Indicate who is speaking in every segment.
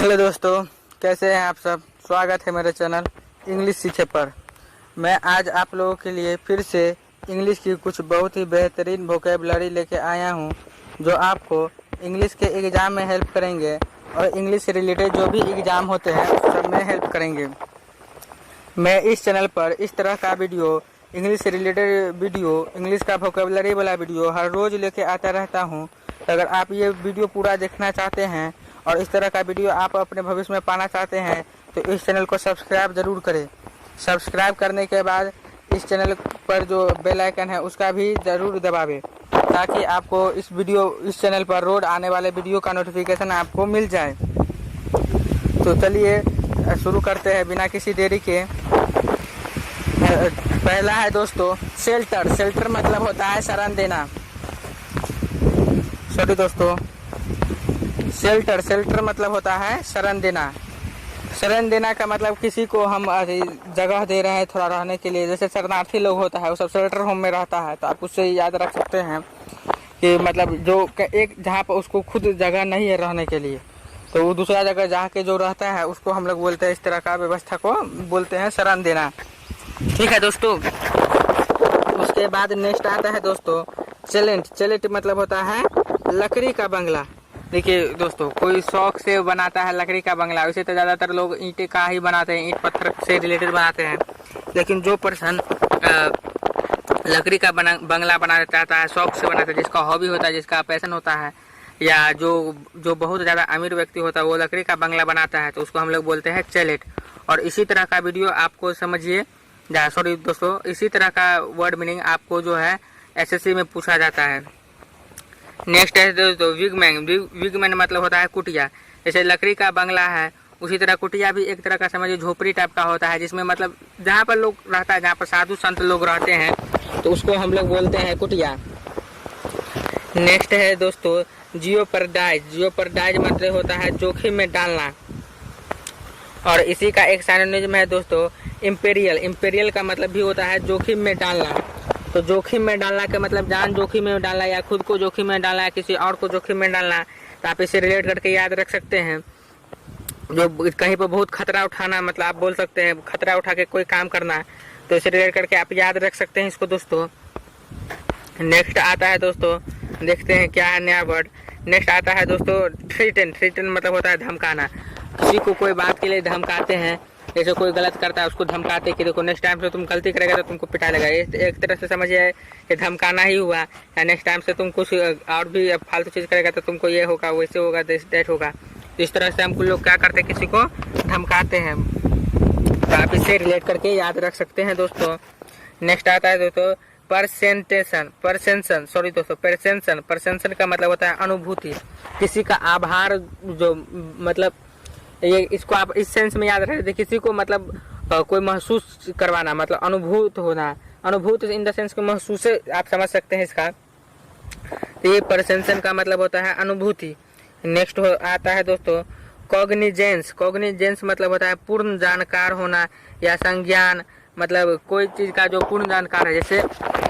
Speaker 1: Hello दोस्तों, कैसे हैं आप सब। स्वागत है मेरे चैनल इंग्लिश सीखे पर। मैं आज आप लोगों के लिए फिर से इंग्लिश की कुछ बहुत ही बेहतरीन वोकेबलरी लेके आया हूं, जो आपको इंग्लिश के एग्ज़ाम में हेल्प करेंगे और इंग्लिश से रिलेटेड जो भी एग्ज़ाम होते हैं सब में हेल्प करेंगे। मैं इस चैनल पर इस तरह का वीडियो, इंग्लिश से रिलेटेड वीडियो, इंग्लिश का वोकेबलरी वाला वीडियो हर रोज़ लेके आता रहता हूं। अगर आप ये वीडियो पूरा देखना चाहते हैं और इस तरह का वीडियो आप अपने भविष्य में पाना चाहते हैं तो इस चैनल को सब्सक्राइब ज़रूर करें। सब्सक्राइब करने के बाद इस चैनल पर जो बेल आइकन है उसका भी ज़रूर दबावें, ताकि आपको इस चैनल पर रोज आने वाले वीडियो का नोटिफिकेशन आपको मिल जाए। तो चलिए शुरू करते हैं बिना किसी देरी के। पहला है दोस्तों शेल्टर। शेल्टर मतलब होता है शरण देना। सॉरी दोस्तों, शेल्टर मतलब होता है शरण देना। शरण देना का मतलब किसी को हम जगह दे रहे हैं थोड़ा रहने के लिए। जैसे शरणार्थी लोग होता है वो सब शेल्टर होम में रहता है, तो आप उससे याद रख सकते हैं कि मतलब जो एक जहाँ पर उसको खुद जगह नहीं है रहने के लिए, तो वो दूसरा जगह जाके जो रहता है उसको हम लोग बोलते हैं, इस तरह का व्यवस्था को बोलते हैं शरण देना। ठीक है दोस्तों। उसके बाद नेक्स्ट आता है दोस्तों चैलेंट। चैलेंट मतलब होता है लकड़ी का बंगला। देखिए दोस्तों, कोई शौक से बनाता है लकड़ी का बंगला। वैसे तो ज़्यादातर लोग ईंटें का ही बनाते हैं, ईंट पत्थर से रिलेटेड बनाते हैं। लेकिन जो पर्सन लकड़ी का बंगला बनाना चाहता है, शौक से बनाता है, जिसका हॉबी होता है, जिसका पैशन होता है, या जो बहुत ज़्यादा अमीर व्यक्ति होता है वो लकड़ी का बंगला बनाता है, तो उसको हम लोग बोलते हैं चैलेट। और इसी तरह का वीडियो आपको समझिए, सॉरी दोस्तों, इसी तरह का वर्ड मीनिंग आपको जो है एसएससी में पूछा जाता है। नेक्स्ट है दोस्तों विगमैन। विगमैन मतलब होता है कुटिया। जैसे लकड़ी का बंगला है उसी तरह कुटिया भी एक तरह का समझिए झोपड़ी टाइप का होता है, जिसमें मतलब जहाँ पर लोग रहता है, जहाँ पर साधु संत लोग रहते हैं, तो उसको हम लोग बोलते हैं कुटिया। नेक्स्ट है दोस्तों जियोपर्डाइज। जियोपर्डाइज मतलब होता है जोखिम में डालना। और इसी का एक सिनोनिम है दोस्तों इम्पेरियल। इम्पेरियल का मतलब भी होता है जोखिम में डालना। तो जोखिम में डालना का मतलब जान जोखिम में डालना, या खुद को जोखिम में डालना, या किसी और को जोखिम में डालना। तो आप इसे रिलेट करके याद रख सकते हैं। जो कहीं पर बहुत खतरा उठाना, मतलब आप बोल सकते हैं खतरा उठा के कोई काम करना, तो इसे रिलेट करके आप याद रख सकते हैं इसको दोस्तों। नेक्स्ट आता है दोस्तों, देखते हैं क्या है नया वर्ड। नेक्स्ट आता है दोस्तों थ्रेटन। थ्रेटन मतलब होता है धमकाना। किसी को कोई बात के लिए धमकाते हैं। जैसे कोई गलत करता है उसको धमकाते कि देखो नेक्स्ट टाइम से तुम गलती करेगा तो तुमको पिटा लेगा। एक तरह से समझिए कि धमकाना ही हुआ, या नेक्स्ट टाइम से तुम कुछ और भी फालतू चीज़ करेगा तो तुमको ये होगा, वैसे होगा, डेट होगा। तो इस तरह से हम लोग क्या करते हैं, किसी को धमकाते हैं। तो आप इससे रिलेट करके याद रख सकते हैं दोस्तों। नेक्स्ट आता है दोस्तों परसेंटेशन। परसेंशन का मतलब होता है अनुभूति। किसी का आभार, जो मतलब ये इसको आप इस सेंस में याद रखते, किसी को मतलब कोई महसूस करवाना, मतलब अनुभूत होना। अनुभूत इन द सेंस को महसूस आप समझ सकते हैं इसका। तो ये परसेंशन का मतलब होता है अनुभूति। नेक्स्ट आता है दोस्तों कॉग्निजेंस। कॉग्निजेंस मतलब होता है पूर्ण जानकार होना या संज्ञान, मतलब कोई चीज़ का जो पूर्ण जानकार है। जैसे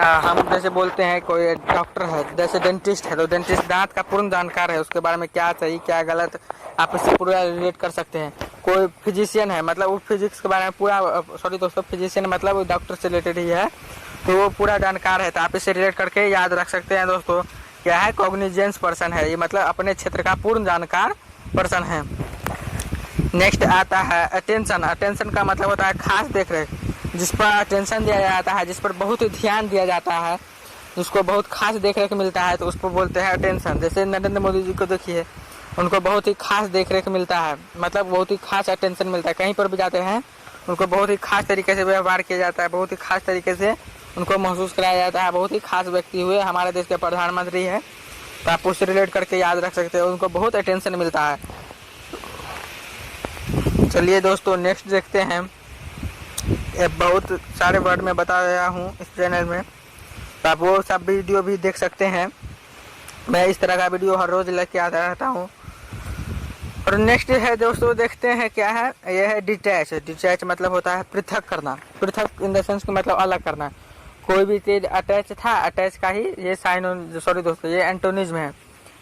Speaker 1: हम जैसे बोलते हैं कोई डॉक्टर है, जैसे डेंटिस्ट है, तो डेंटिस्ट दांत का पूर्ण जानकार है, उसके बारे में क्या सही क्या गलत आप इससे पूरा रिलेट कर सकते हैं। कोई फिजिशियन है, मतलब वो फिजिक्स के बारे में पूरा, सॉरी दोस्तों, फिजिशियन मतलब डॉक्टर से रिलेटेड ही है, तो वो पूरा जानकार है। तो आप इससे रिलेट करके याद रख सकते हैं दोस्तों, क्या है कॉग्निजेंस पर्सन है, ये मतलब अपने क्षेत्र का पूर्ण जानकार पर्सन है। नेक्स्ट आता है अटेंशन। अटेंशन का मतलब होता है खास देख रेख, जिस पर अटेंशन दिया जाता है, जिस पर बहुत ध्यान दिया जाता है, जिसको बहुत खास देख रेख मिलता है, तो उसको बोलते हैं अटेंशन। जैसे नरेंद्र मोदी जी को देखिए, उनको बहुत ही खास देख रेख मिलता है, मतलब बहुत ही खास अटेंशन मिलता है। कहीं पर भी जाते हैं उनको बहुत ही खास तरीके से व्यवहार किया जाता है, बहुत ही खास तरीके से उनको महसूस कराया जाता है। बहुत ही खास व्यक्ति हुए, हमारे देश के प्रधानमंत्री हैं, तो आप उससे रिलेट करके याद रख सकते हैं, उनको बहुत अटेंशन मिलता है। चलिए दोस्तों नेक्स्ट देखते हैं। बहुत सारे वर्ड में बता रहा हूँ इस चैनल में, तो आप वो सब वीडियो भी देख सकते हैं। मैं इस तरह का वीडियो हर रोज़ लेके आता रहता हूँ। और नेक्स्ट है दोस्तों, देखते हैं क्या है। यह है डिटैच। डिटैच मतलब होता है पृथक करना। पृथक इन द सेंस को मतलब अलग करना। कोई भी चीज़ अटैच था, अटैच का ही ये सॉरी दोस्तों, ये एंटोनिज्म है।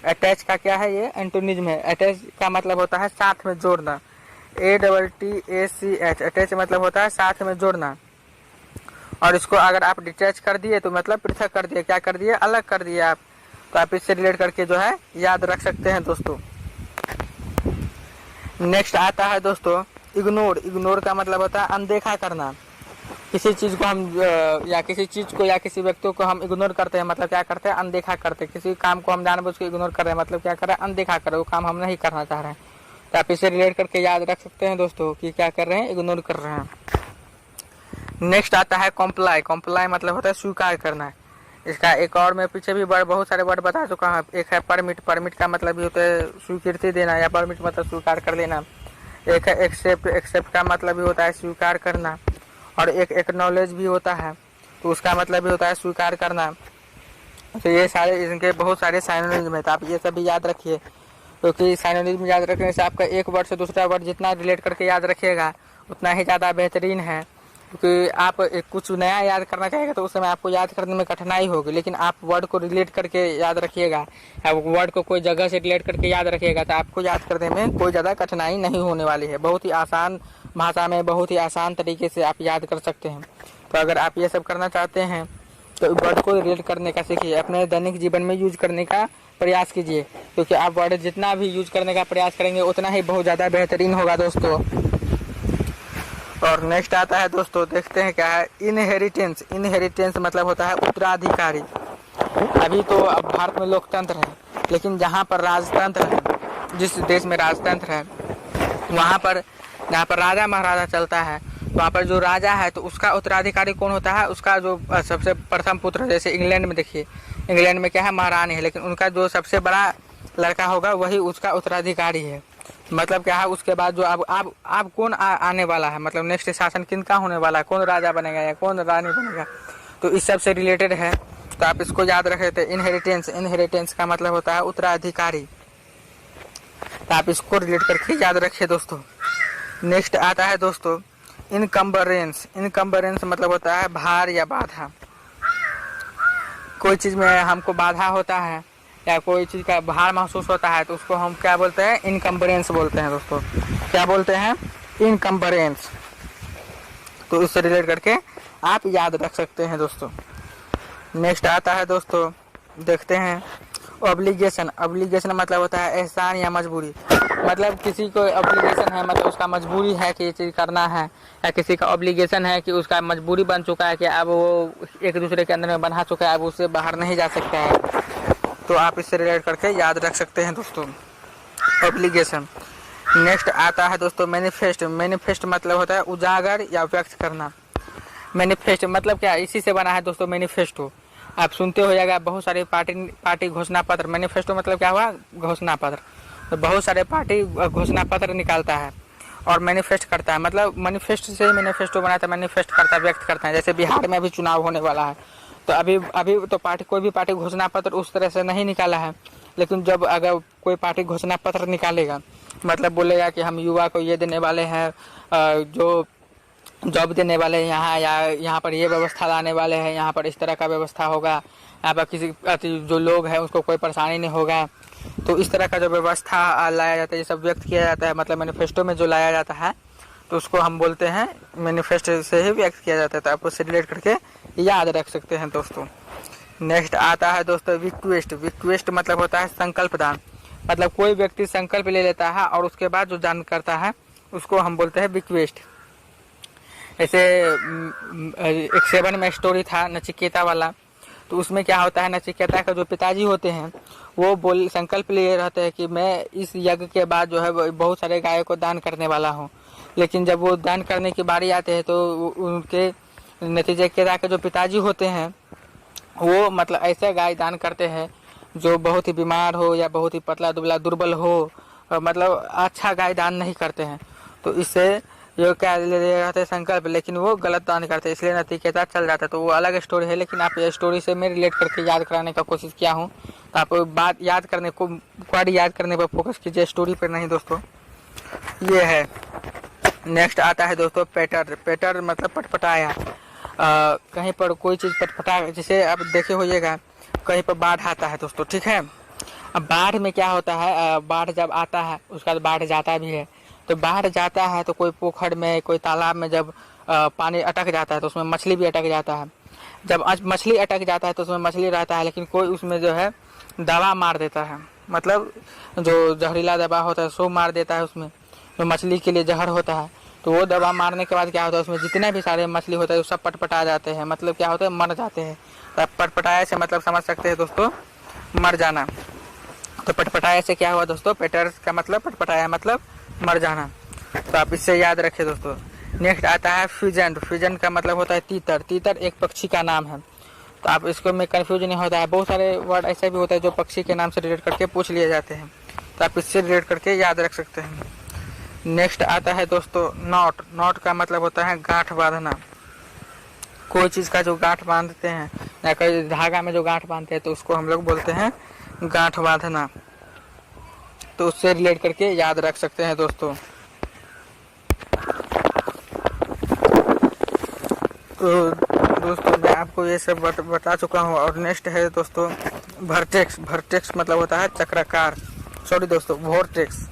Speaker 1: अटैच का क्या है, ये एंटोनिज्म है। अटैच का मतलब होता है साथ में जोड़ना, ATTACH, अटैच मतलब होता है साथ में जोड़ना। और इसको अगर आप डिटैच कर दिए तो मतलब पृथक कर दिए, क्या कर दिए, अलग कर दिए आप। तो आप इससे रिलेट करके जो है याद रख सकते हैं दोस्तों। नेक्स्ट आता है दोस्तों इग्नोर। इग्नोर का मतलब होता है अनदेखा करना। किसी चीज़ को हम या किसी चीज़ को या किसी व्यक्ति को हम इग्नोर करते हैं, मतलब क्या करते हैं, अनदेखा करते हैं। किसी काम को हम जानबूझ के इग्नोर कर रहे हैं, मतलब क्या कर रहे हैं, अनदेखा कर रहे हैं, वो काम हम नहीं करना चाह रहे हैं। तो आप इसे रिलेट करके याद रख सकते हैं दोस्तों कि क्या कर रहे हैं, इग्नोर कर रहे हैं। नेक्स्ट आता है कॉम्प्लाई। कॉम्प्लाई मतलब होता है स्वीकार करना। इसका एक और मैं पीछे भी बहुत सारे वर्ड बता चुका हूँ। एक है परमिट। परमिट का मतलब भी होता है स्वीकृति देना, या परमिट मतलब स्वीकार कर लेना। एक है एक्सेप्ट। एक्सेप्ट का मतलब भी होता है स्वीकार करना। और एक एक्नॉलेज भी होता है, तो उसका मतलब भी होता है स्वीकार करना। तो ये सारे इनके बहुत सारे साइनोनिज्म है, तो आप ये सब भी याद रखिए, क्योंकि साइनोनिज्म याद रखने से आपका एक वर्ड से दूसरा वर्ड जितना रिलेट करके याद रखिएगा उतना ही ज़्यादा बेहतरीन है। क्योंकि आप कुछ नया याद करना चाहेंगे तो उस समय आपको याद करने में कठिनाई होगी, लेकिन आप वर्ड को रिलेट करके याद रखिएगा, आप वर्ड को कोई जगह से रिलेट करके याद रखिएगा तो आपको याद करने में कोई ज़्यादा कठिनाई नहीं होने वाली है। बहुत ही आसान भाषा में बहुत ही आसान तरीके से आप याद कर सकते हैं। तो अगर आप ये सब करना चाहते हैं तो वर्ड को रिलेट करने का सीखिए, अपने दैनिक जीवन में यूज करने का प्रयास कीजिए, क्योंकि आप वर्ड जितना भी यूज करने का प्रयास करेंगे उतना ही बहुत ज़्यादा बेहतरीन होगा दोस्तों। और नेक्स्ट आता है दोस्तों, देखते हैं क्या है, इनहेरिटेंस। इनहेरिटेंस मतलब होता है उत्तराधिकारी। अभी तो अब भारत में लोकतंत्र है, लेकिन जहाँ पर राजतंत्र है, जिस देश में राजतंत्र है वहाँ पर जहाँ पर राजा महाराजा चलता है, वहाँ पर जो राजा है तो उसका उत्तराधिकारी कौन होता है, उसका जो सबसे प्रथम पुत्र। जैसे इंग्लैंड में देखिए, इंग्लैंड में क्या है, महारानी है, लेकिन उनका जो सबसे बड़ा लड़का होगा वही उसका उत्तराधिकारी है। मतलब क्या है, उसके बाद जो अब कौन आने वाला है, मतलब नेक्स्ट शासन किनका होने वाला है, कौन राजा बनेगा या कौन रानी बनेगा, तो इस सब से रिलेटेड है। तो आप इसको याद रखे थे, इनहेरिटेंस। इनहेरिटेंस का मतलब होता है उत्तराधिकारी, तो आप इसको रिलेट करके याद रखिए दोस्तों। नेक्स्ट आता है दोस्तों इनकम्बरेंस। इनकम्बरेंस मतलब होता है भार या बाधा। कोई चीज़ में हमको बाधा होता है या कोई चीज़ का भार महसूस होता है तो उसको हम क्या बोलते हैं, इनकम्बरेंस बोलते हैं दोस्तों। क्या बोलते हैं, इनकम्बरेंस। तो इससे रिलेट करके आप याद रख सकते हैं दोस्तों। नेक्स्ट आता है दोस्तों, देखते हैं ऑब्लिगेशन। ऑब्लिगेशन मतलब होता है एहसान या मजबूरी। मतलब किसी को ऑब्लिगेशन है, मतलब उसका मजबूरी है कि ये चीज़ करना है, या किसी का ऑब्लिगेशन है कि उसका मजबूरी बन चुका है कि अब वो एक दूसरे के अंदर में बंधा चुका है, अब उससे बाहर नहीं जा सकता है। तो आप इससे रिलेट करके याद रख सकते हैं दोस्तों, ऑब्लिगेशन। नेक्स्ट आता है दोस्तों मैनिफेस्ट। मैनिफेस्ट मतलब होता है उजागर या व्यक्त करना। मैनिफेस्ट मतलब क्या, इसी से बना है दोस्तों मैनिफेस्टो। आप सुनते हो जाएगा बहुत सारे पार्टी घोषणा पत्र। मैनिफेस्टो मतलब क्या हुआ, घोषणा पत्र। तो बहुत सारे पार्टी घोषणा पत्र निकालता है और मैनिफेस्ट करता है, मतलब मैनिफेस्ट से ही मैनिफेस्टो बनाता है, मैनिफेस्ट करता है, व्यक्त करता है। जैसे बिहार में अभी चुनाव होने वाला है, तो अभी तो पार्टी कोई भी पार्टी घोषणा पत्र उस तरह से नहीं निकाला है, लेकिन जब अगर कोई पार्टी घोषणा पत्र निकालेगा, मतलब बोलेगा कि हम युवा को ये देने वाले हैं, जो जॉब देने वाले हैं यहाँ, या यहाँ पर ये व्यवस्था लाने वाले हैं, यहाँ पर इस तरह का व्यवस्था होगा, यहाँ पर किसी जो लोग हैं उसको कोई परेशानी नहीं होगा। तो इस तरह का जो व्यवस्था लाया जाता है, ये सब व्यक्त किया जाता है, मतलब मैनिफेस्टो में जो लाया जाता है तो उसको हम बोलते हैं मैनिफेस्ट से ही व्यक्त किया जाता है। तो आप उससे रिलेट करके याद रख सकते हैं दोस्तों। नेक्स्ट आता है दोस्तों रिक्वेस्ट। रिक्वेस्ट मतलब होता है संकल्प दान। मतलब कोई व्यक्ति संकल्प ले लेता है और उसके बाद जो दान करता है उसको हम बोलते हैं रिक्वेस्ट। ऐसे एक 7 में स्टोरी था नचिकेता वाला, तो उसमें क्या होता है, नचिकेता का जो पिताजी होते हैं वो संकल्प लिए रहते हैं कि मैं इस यज्ञ के बाद जो है बहुत सारे गायों को दान करने वाला हूँ। लेकिन जब वो दान करने की बारी आते हैं तो उनके नचिकेता के जो पिताजी होते हैं वो मतलब ऐसे गाय दान करते हैं जो बहुत ही बीमार हो या बहुत ही पतला दुबला दुर्बल हो, मतलब अच्छा गाय दान नहीं करते हैं। तो इससे जो क्या ले रहते हैं संकल्प, लेकिन वो गलत दान करते हैं, इसलिए नचिकेता चल जाता है। तो वो अलग स्टोरी है, लेकिन आप ये स्टोरी से मैं रिलेट करके याद कराने का कोशिश किया हूँ। तो आप बात याद करने को क्वारी याद करने पर फोकस कीजिए, स्टोरी पर नहीं दोस्तों। ये है। नेक्स्ट आता है दोस्तों पेटर। पेटर मतलब पटपटाया। कहीं पर कोई चीज़ पटपटा, जैसे आप देखे होइएगा कहीं पर बाढ़ आता है दोस्तों, ठीक है, अब बाढ़ में क्या होता है, बाढ़ जब आता है उसके बाद बाढ़ जाता भी है। तो बाढ़ जाता है तो कोई पोखर में, कोई तालाब में जब पानी अटक जाता है तो उसमें मछली भी अटक जाता है। जब मछली अटक जाता है तो उसमें मछली रहता है, लेकिन कोई उसमें जो है दवा मार देता है, मतलब जो जहरीला दवा होता है सो मार देता है उसमें, जो मछली के लिए जहर होता है। तो वो दवा मारने के बाद क्या होता है, उसमें जितने भी सारे मछली होते हैं वो सब पटपटा जाते हैं, मतलब क्या होता है, मर जाते हैं। तो पटपटाए से मतलब समझ सकते हैं दोस्तों, मर जाना। तो पटपटाए से क्या हुआ दोस्तों, पेटर का मतलब पटपटाया मतलब मर जाना। तो आप इससे याद रखें दोस्तों। नेक्स्ट आता है फ्यूजन। फ्यूजन का मतलब होता है तीतर। तीतर एक पक्षी का नाम है, तो आप इसको में कंफ्यूज नहीं होता है। बहुत सारे वर्ड ऐसे भी होते हैं जो पक्षी के नाम से रिलेट करके पूछ लिए जाते हैं, तो आप इससे रिलेट करके याद रख सकते हैं। नेक्स्ट आता है दोस्तों नॉट। नॉट का मतलब होता है गांठ बांधना। कोई चीज़ का जो गांठ बांधते हैं या कोई धागा में जो गांठ बांधते हैं तो उसको हम लोग बोलते हैं गांठ बांधना। तो उससे रिलेट करके याद रख सकते हैं दोस्तों। तो दोस्तों मैं आपको ये सब बता चुका हूँ। और नेक्स्ट है दोस्तों वर्टेक्स। वर्टेक्स मतलब होता है चक्राकार, सॉरी दोस्तों वोर्टेक्स।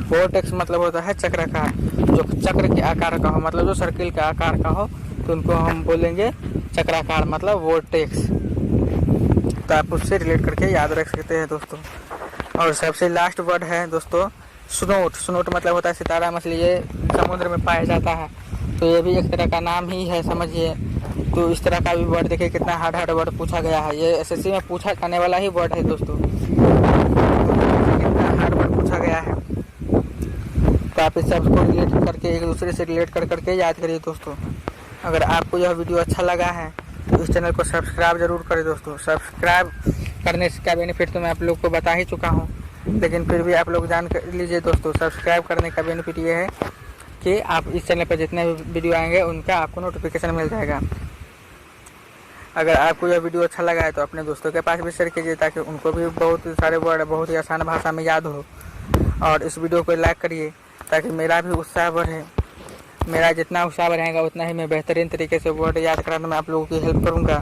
Speaker 1: वोर्टेक्स मतलब होता है चक्राकार, जो चक्र के आकार का हो, मतलब जो सर्किल के आकार का हो तो उनको हम बोलेंगे चक्राकार, मतलब वोर्टेक्स। तो आप उससे रिलेट करके याद रख सकते हैं दोस्तों। और सबसे लास्ट वर्ड है दोस्तों स्नोट। स्नोट मतलब होता है सितारा मछली, ये समुद्र में पाया जाता है, तो ये भी एक तरह का नाम ही है समझिए। तो इस तरह का भी वर्ड देखिए कितना हार्ड हार्ड वर्ड पूछा गया है, ये एसएससी में पूछा जाने वाला ही वर्ड है दोस्तों, कितना हार्ड वर्ड पूछा गया है। तो आप इस सबको रिलेट करके एक दूसरे से रिलेट कर करके याद करिए दोस्तों। अगर आपको यह वीडियो अच्छा लगा है तो इस चैनल को सब्सक्राइब जरूर करें दोस्तों। सब्सक्राइब करने का बेनिफिट तो मैं आप लोग को बता ही चुका हूँ, लेकिन फिर भी आप लोग जान लीजिए दोस्तों। सब्सक्राइब करने का बेनिफिट ये है कि आप इस चैनल पर जितने भी वीडियो आएंगे उनका आपको नोटिफिकेशन मिल जाएगा। अगर आपको यह वीडियो अच्छा लगा है तो अपने दोस्तों के पास भी शेयर कीजिए, ताकि उनको भी बहुत सारे वर्ड बहुत ही आसान भाषा में याद हो। और इस वीडियो को लाइक करिए ताकि मेरा भी उत्साह बढ़े। मेरा जितना उत्साह बढ़ेगा उतना ही मैं बेहतरीन तरीके से वर्ड याद कराने में आप लोगों की हेल्प करूँगा।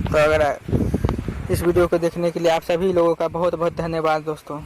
Speaker 1: तो अगर इस वीडियो को देखने के लिए आप सभी लोगों का बहुत बहुत धन्यवाद दोस्तों।